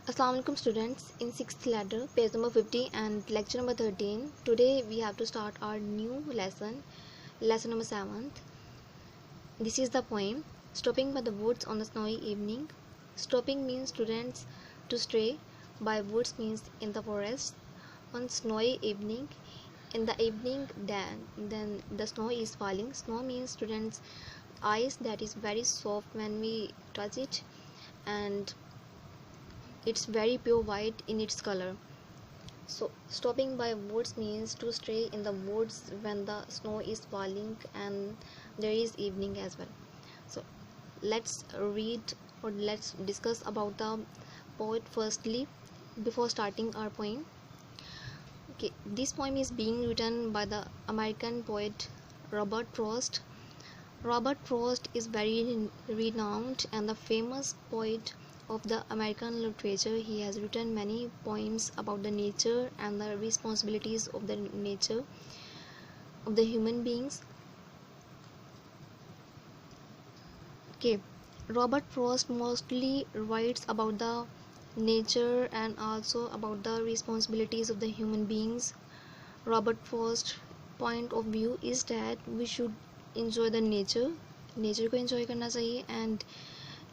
Assalamualaikum students, in 6th ladder, page number 50 and lecture number 13. Today we have to start our new lesson number 7. This is the poem, Stopping by the Woods on the Snowy Evening. Stopping means students to stray, by woods means in the forest, on snowy evening. In the evening then the snow is falling. Snow means students ice that is very soft when we touch it, and it's very pure white in its color. So stopping by woods means to stray in the woods when the snow is falling and there is evening as well. So let's read or let's discuss about the poet firstly before starting our poem. Okay, this poem is being written by the American poet Robert Frost. Robert Frost is very renowned and the famous poet of the American literature. He has written many poems about the nature and the responsibilities of the nature of the human beings. Okay, Robert Frost mostly writes about the nature and also about the responsibilities of the human beings. Robert Frost's point of view is that we should enjoy the nature को enjoy करना चाहिए, and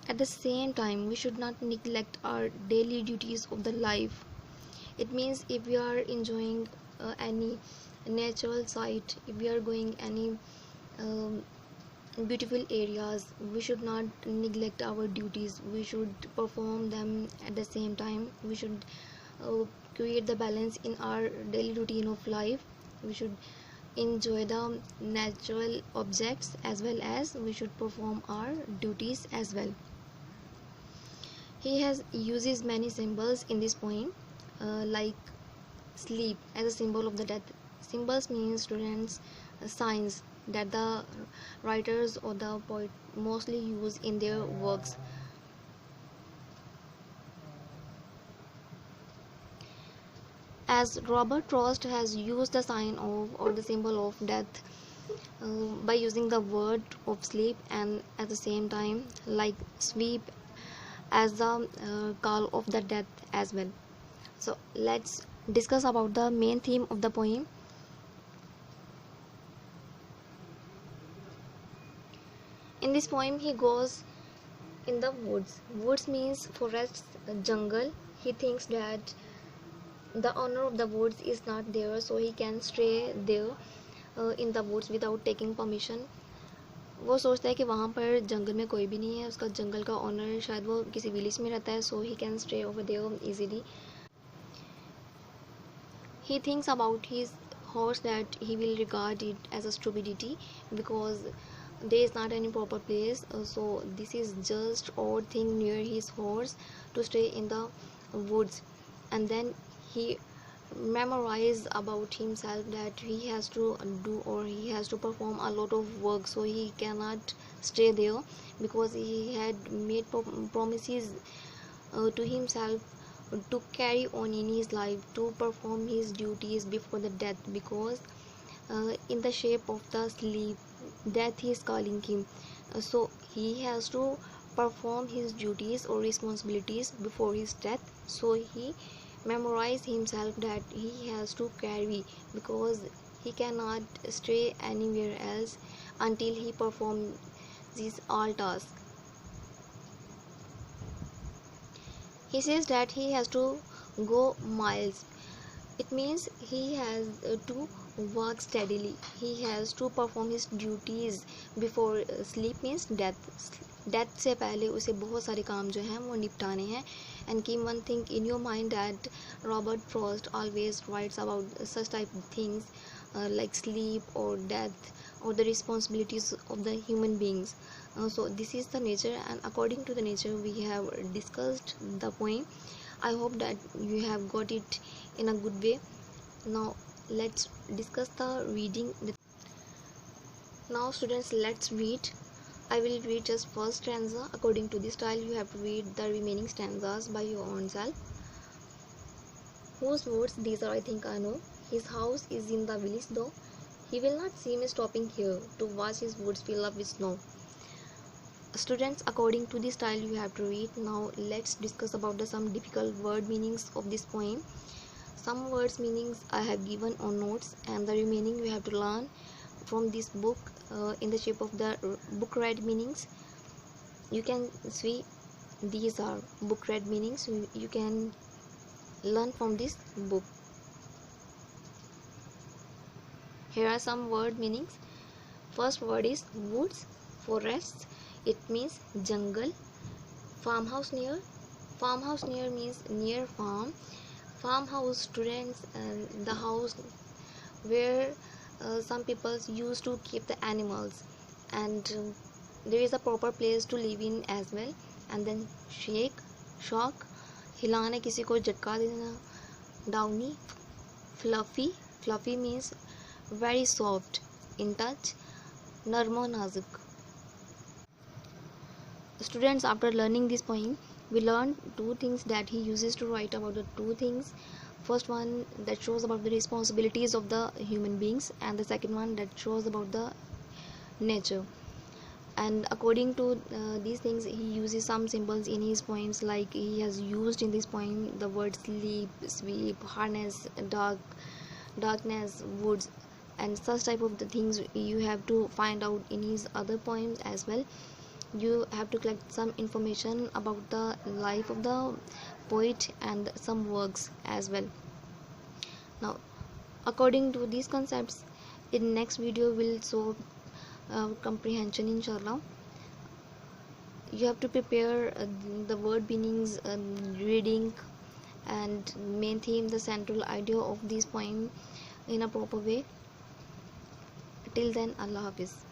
at the same time we should not neglect our daily duties of the life. It means if we are enjoying any natural site, if we are going any beautiful areas, we should not neglect our duties. We should perform them at the same time. We should create the balance in our daily routine of life. We should enjoy the natural objects as well as we should perform our duties as well. He uses many symbols in this poem, like sleep as a symbol of the death. Symbols mean students signs that the writers or the poet mostly use in their works. As Robert Frost has used the sign of or the symbol of death by using the word of sleep, and at the same time like sweep as the call of the death as well. So let's discuss about the main theme of the poem. In this poem he goes in the woods. Woods means forests, jungle. He thinks that the owner of the woods is not there, so he can stray there in the woods without taking permission. वो सोचता है कि वहाँ पर जंगल में कोई भी नहीं है, उसका जंगल का ओनर शायद वो किसी विलेज में रहता है, so he can stray over there easily. He thinks about his horse that he will regard it as a stupidity because there is not any proper place, so this is just odd thing near his horse to stay in the woods. And then he memorize about himself that he has to do or he has to perform a lot of work, so he cannot stay there because he had made promises to himself to carry on in his life, to perform his duties before the death, because in the shape of the sleep death is calling him, so he has to perform his duties or responsibilities before his death. So he memorize himself that he has to carry because he cannot stray anywhere else until he performs these all tasks. He says that he has to go miles. It means he has to work steadily. He has to perform his duties before sleep means death से पहले उसे बहुत सारे काम जो हैं वो निपटाने हैं. And keep one thing in your mind that Robert Frost always writes about such type of things like sleep or death or the responsibilities of the human beings. So this is the nature, and according to the nature we have discussed the poem. I hope that you have got it in a good way. Now let's discuss the reading. Now students, let's read. I will read just first stanza. According to this style you have to read the remaining stanzas by your own self. Whose words these are, I think I know. His house is in the village though. He will not see me stopping here to watch his woods fill up with snow. Students, according to the style you have to read. Now let's discuss about some difficult word meanings of this poem. Some words meanings I have given on notes, and the remaining we have to learn from this book in the shape of the book read meanings. You can see these are book read meanings. You can learn from this book. Here are some word meanings. First word is woods, forests. It means jungle. Farmhouse near. Farmhouse near means near farm. Farmhouse, students, the house where some people used to keep the animals, and there is a proper place to live in as well. And then shake, shock, हिलाना, किसी को झटका देना. Downy, fluffy. Fluffy means very soft, in touch. Narmo, nazuk. Students, after learning this poem, we learned two things that he uses to write about the two things. First one that shows about the responsibilities of the human beings, and the second one that shows about the nature. And according to these things, he uses some symbols in his poems, like he has used in this poem the word sleep, sweep, harness, darkness, woods, and such type of the things you have to find out in his other poems as well. You have to collect some information about the life of the poet and some works as well. Now, according to these concepts, in next video will show comprehension, inshallah. You have to prepare the word meanings, reading, and main theme, the central idea of this poem in a proper way. Till then, Allah Hafiz.